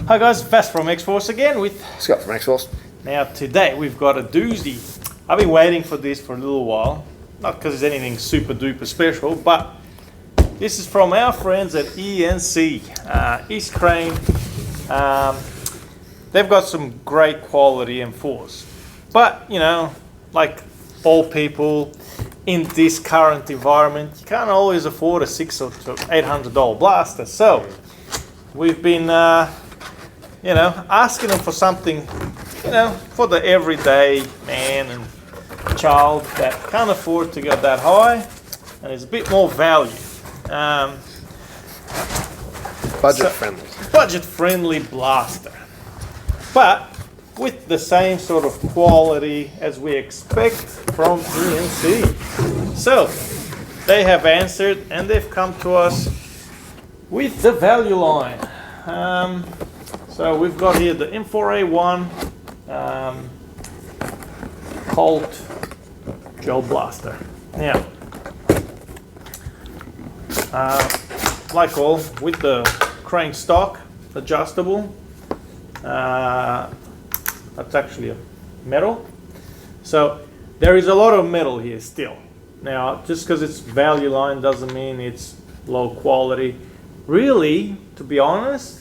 Hi guys, Vass from X-Force again with Scott from X-Force. Now today we've got a doozy. I've been waiting for this for a little while, not because it's anything super duper special, but this is from our friends at ENC, East Crane. They've got some great quality M4s, but you know, like all people in this current environment, you can't always afford a $600 to $800 blaster. So we've been asking them for something, for the everyday man and child that can't afford to go that high, and is a bit more value. Budget friendly blaster, but with the same sort of quality as we expect from ENC. So they have answered and they've come to us with the value line. So we've got here the M4A1 Colt gel blaster. Now, like all, with the crane stock, adjustable. That's actually a metal. So there is a lot of metal here still. Now, just because it's value line doesn't mean it's low quality. Really, to be honest,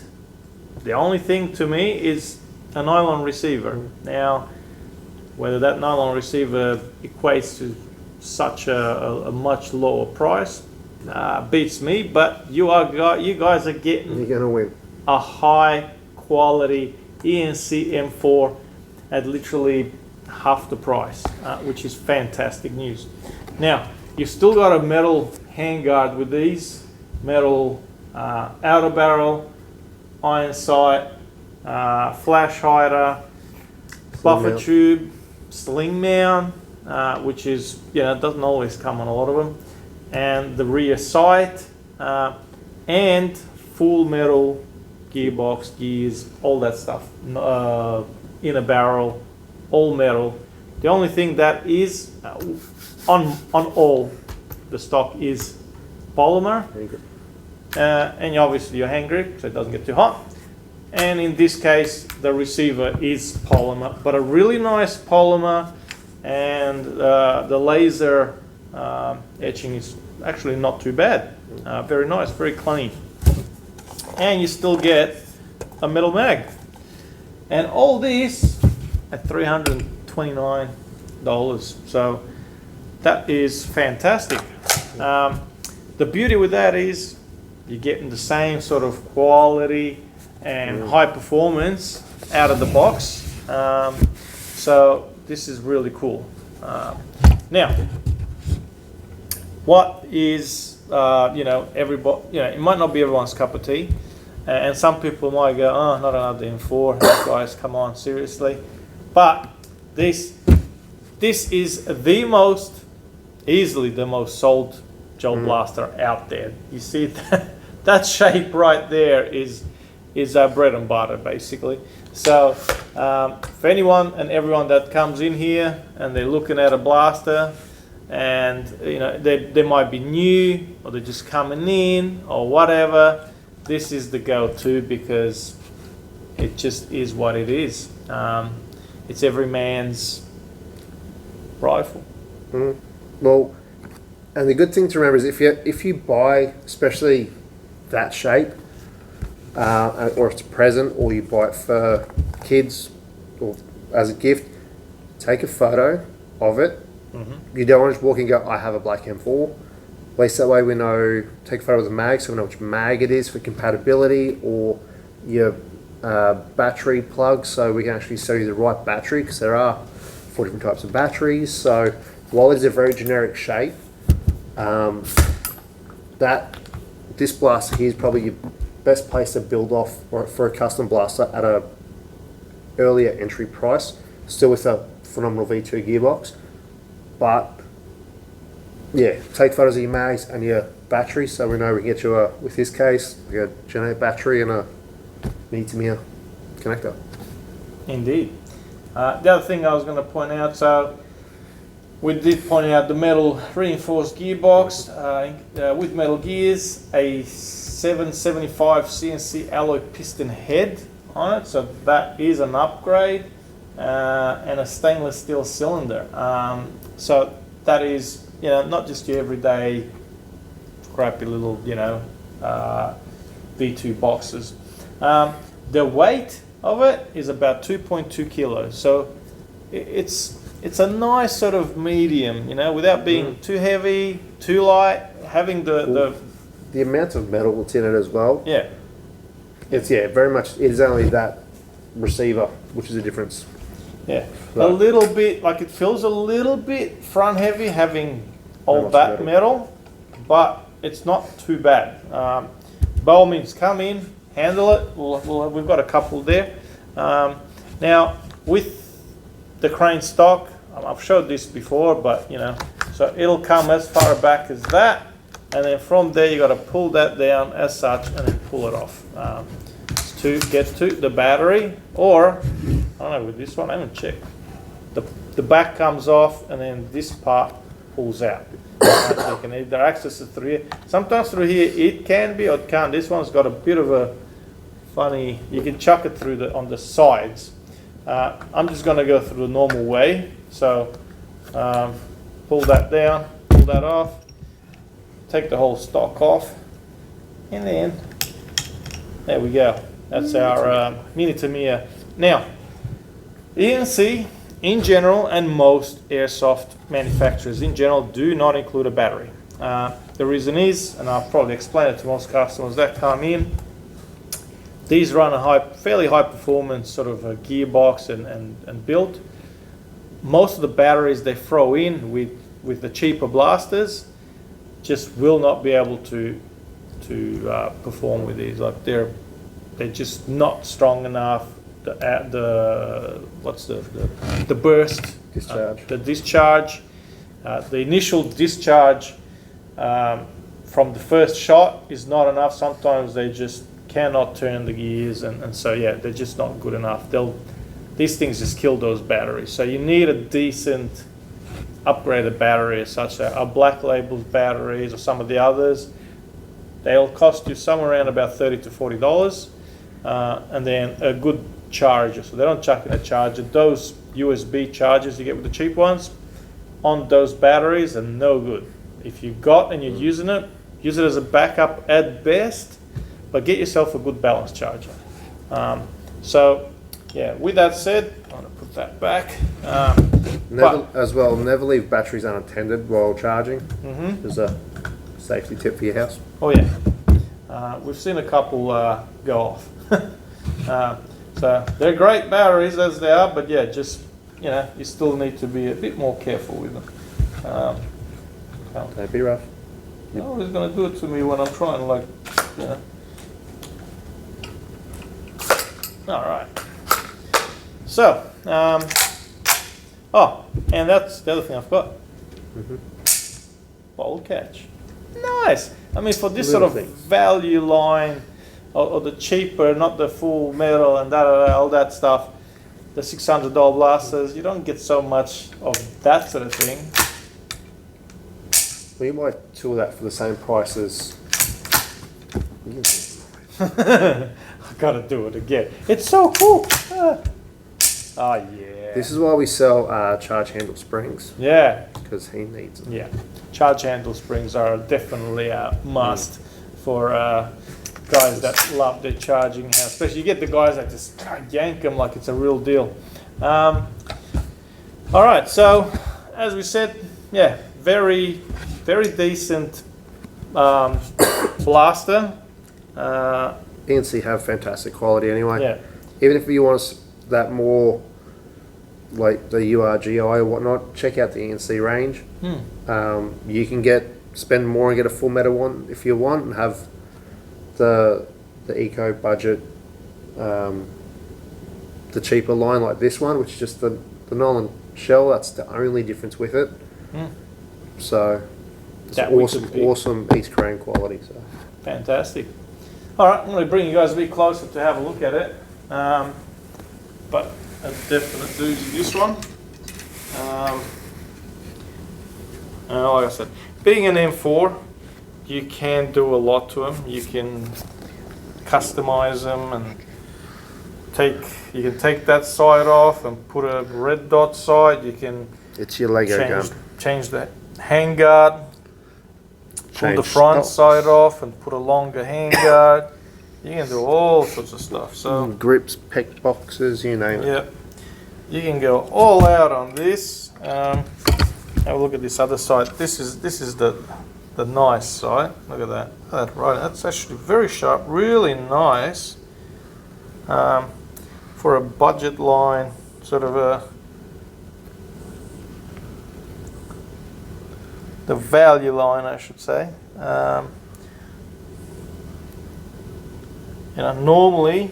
the only thing to me is a nylon receiver. Now, whether that nylon receiver equates to such a much lower price beats me, but you guys are getting, you're gonna win a high quality ENC M4 at literally half the price, which is fantastic news. Now, you've still got a metal handguard with these, metal outer barrel, iron sight, flash hider, buffer tube, sling mount, which is, doesn't always come on a lot of them, and the rear sight, and full metal gearbox, gears, all that stuff, inner barrel, all metal. The only thing that is on all the stock is polymer, and obviously your hand grip so it doesn't get too hot. And in this case the receiver is polymer, but a really nice polymer, and the laser etching is actually not too bad. Very nice, very clean. And you still get a metal mag, and all this at $329. So that is fantastic. The beauty with that is you're getting the same sort of quality and high performance out of the box. So this is really cool. Now, what is everybody? It might not be everyone's cup of tea, and some people might go, "Oh, not another M4, guys, come on, seriously." But this is easily the most sold gel blaster out there. You see that shape right there is our bread and butter, basically. So for anyone and everyone that comes in here and they're looking at a blaster, and they might be new, or they're just coming in or whatever, this is the go-to, because it just is what it is. It's every man's rifle. Well, and the good thing to remember is if you buy, especially that shape, or it's a present, or you buy it for kids or as a gift, take a photo of it. You don't want to just walk in and go, "I have a black M4." At least that way we know. Take a photo of the mag, so we know which mag it is for compatibility, or your battery plug, so we can actually sell you the right battery, because there are 4 different types of batteries. So while it's a very generic shape, this blaster here is probably your best place to build off for a custom blaster at a earlier entry price, still with a phenomenal V2 gearbox. But yeah, take photos of your mags and your battery, so we know we can get you with this case, a Gen 8 battery and a mini-to-mirror connector. Indeed. The other thing I was going to point out, so we did point out the metal reinforced gearbox with metal gears, a 775 CNC alloy piston head on it, so that is an upgrade, and a stainless steel cylinder. So that is, you know, not just your everyday crappy little, you know, V2 boxes. The weight of it is about 2.2 kilos, so it's a nice sort of medium, you know, without being too heavy, too light, having the amount of metal that's in it as well. yeah. It's very much. It is only that receiver, which is a difference. Yeah, Right. a little bit, like it feels a little bit front heavy having all much that metal, but it's not too bad. By all means, come in, handle it. We've got a couple there. Now, with the crane stock, I've showed this before, but you know, so it'll come as far back as that, and then from there you got to pull that down as such, and then pull it off to get to the battery. Or I don't know, with this one, I haven't checked. The back comes off, and then this part pulls out. You can either access it through here. Sometimes through here it can be, or it can't. This one's got a bit of a funny. You can chuck it through on the sides. I'm just going to go through the normal way. So pull that down, pull that off, take the whole stock off, and then there we go. That's our Mini Tamiya. Now, ENC in general, and most airsoft manufacturers in general, do not include a battery. The reason is, and I'll probably explain it to most customers that come in, these run a fairly high performance sort of a gearbox and build. Most of the batteries they throw in with the cheaper blasters just will not be able to perform with these. Like they're just not strong enough. The burst Discharge. The discharge, the initial discharge from the first shot is not enough. Sometimes they just cannot turn the gears, and so yeah, they're just not good enough. These things just kill those batteries. So you need a decent upgraded battery, such as our Black Label's batteries or some of the others. They'll cost you somewhere around about $30 to $40, and then a good charger. So they don't chuck in a charger. Those USB chargers you get with the cheap ones on those batteries are no good. If you've got and you're using it, use it as a backup at best, but get yourself a good balance charger. So yeah, with that said, I'm going to put that back. Never leave batteries unattended while charging. There's a safety tip for your house. Oh yeah, we've seen a couple go off. So they're great batteries as they are, but yeah, just, you know, you still need to be a bit more careful with them. Don't be rough. You're always going to do it to me when I'm trying, like, you know. All right. So, oh, and that's the other thing I've got. Bolt catch. Nice. I mean, for this sort of value line, or the cheaper, not the full metal and all that stuff, the $600 blasters, you don't get so much of that sort of thing. Well, you might tool that for the same price as. I gotta do it again. It's so cool. Oh yeah. This is why we sell charge handle springs. Yeah. Because he needs them. Yeah. Charge handle springs are definitely a must for guys that love their charging, especially you get the guys that just yank them like it's a real deal. All right, so as we said, yeah, very decent blaster. ENC have fantastic quality anyway. Yeah. Even if you want that more like the URGI or whatnot, check out the ENC range. You can spend more and get a full metal one if you want, and have the eco budget, the cheaper line like this one, which is just the nylon shell. That's the only difference with it. So it's awesome East Crane quality. So fantastic. All right, I'm going to bring you guys a bit closer to have a look at it. But a definite doozy, this one. Like I said, being an M4, you can do a lot to them. You can customize them and you can take that side off and put a red dot side. You can It's your Lego gun. change the handguard, pull the front side off and put a longer handguard. You can do all sorts of stuff. So grips, pec boxes, you name it. Yep, you can go all out on this. Have a look at this other side. This is the nice side. Look at that. Right, that's actually very sharp, really nice. For a budget line, sort of the value line, I should say. You know, normally,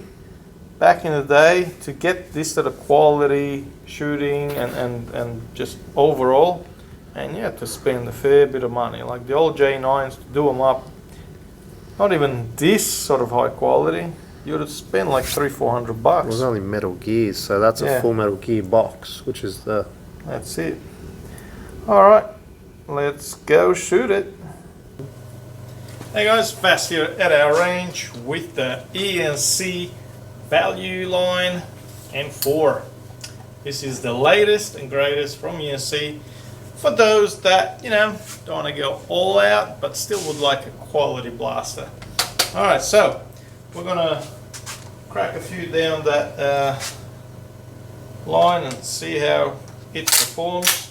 back in the day, to get this sort of quality shooting and just overall, and you had to spend a fair bit of money. Like the old J9s, to do them up, not even this sort of high quality, you would have spent like $300-400 bucks. It was only metal gears, so that's a full metal gear box, which is the... That's it. All right, let's go shoot it. Hey guys, Vass here at our range with the EC-value line M4. This is the latest and greatest from EC for those that, you know, don't want to go all out but still would like a quality blaster. All right, so we're gonna crack a few down that line and see how it performs.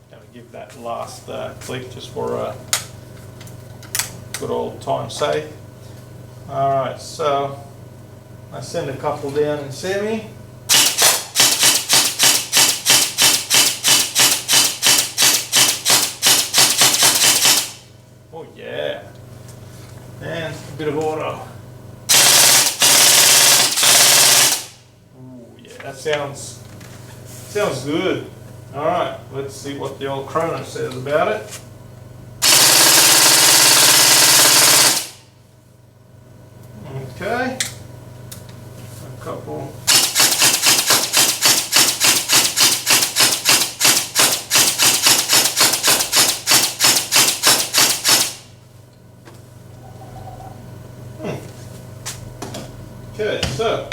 Gonna give that last click just for good old time sake. Alright, so I send a couple down in semi. Oh yeah. And a bit of auto. Ooh yeah, that sounds good. Alright, let's see what the old chrono says about it. Okay, a couple. Okay, so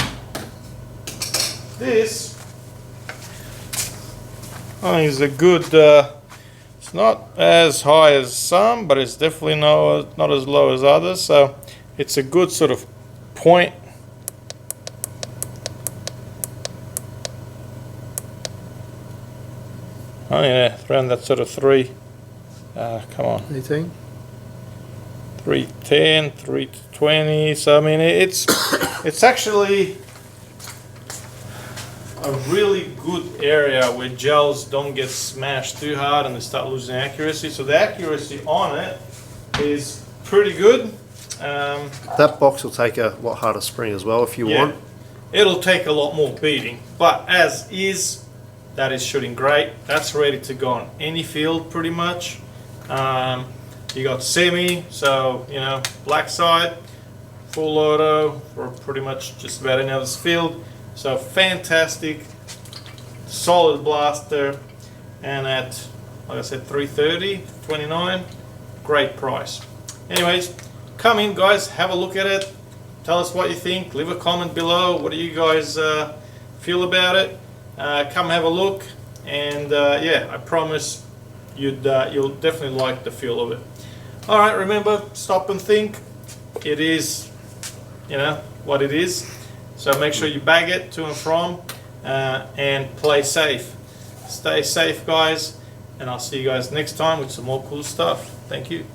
this is a good. It's not as high as some, but it's definitely not as low as others. So it's a good sort of point. Oh yeah, around that sort of 3. Come on. 18? 310, 320. So I mean, it's actually a really good area where gels don't get smashed too hard and they start losing accuracy. So the accuracy on it is pretty good. That box will take a lot harder spring as well if you want. It'll take a lot more beating, but as is, that is shooting great. That's ready to go on any field pretty much. You got semi, so you know, black side, full auto for pretty much just about any other field. So fantastic, solid blaster, and at, like I said, 330, 29, great price. Anyways, come in guys, have a look at it, tell us what you think, leave a comment below. What do you guys feel about it? Come have a look, and yeah, I promise you'll definitely like the feel of it. All right, remember, stop and think. It is, you know, what it is. So make sure you bag it to and from, and play safe. Stay safe guys, and I'll see you guys next time with some more cool stuff. Thank you.